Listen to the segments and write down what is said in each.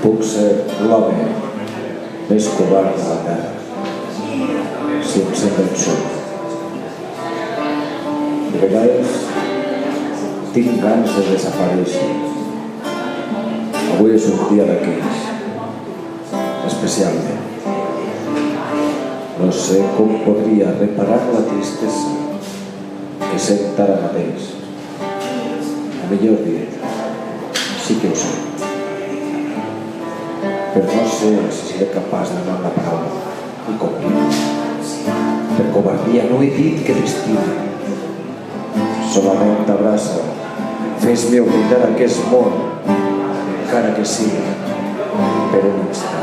Puc ser l'home més covard de la terra, si em sent vençut. De vegades tinc ganes de desaparèixer. Avui és un dia d'aquells, especialment. No sé com podria reparar la tristesa que sent ara mateix. A millor dir, sí que ho sé. Però no sé si seré capaç de donar la paraula i complir. Per covardia no he dit que t'estimo. Solament t'abraça. Fes-me oblidar aquest món, encara que sigui per un instant.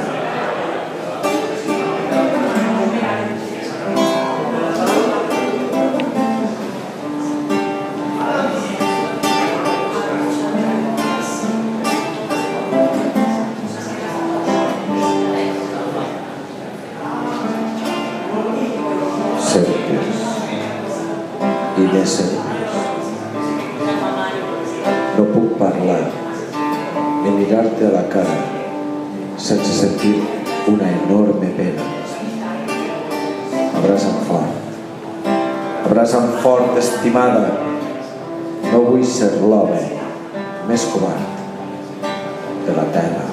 Cerques i més cerques. No puc parlar ni mirar-te a la cara sense sentir una enorme pena. Abraça'm fort. Abraça'm fort, estimada. No vull ser l'home més covard de la terra.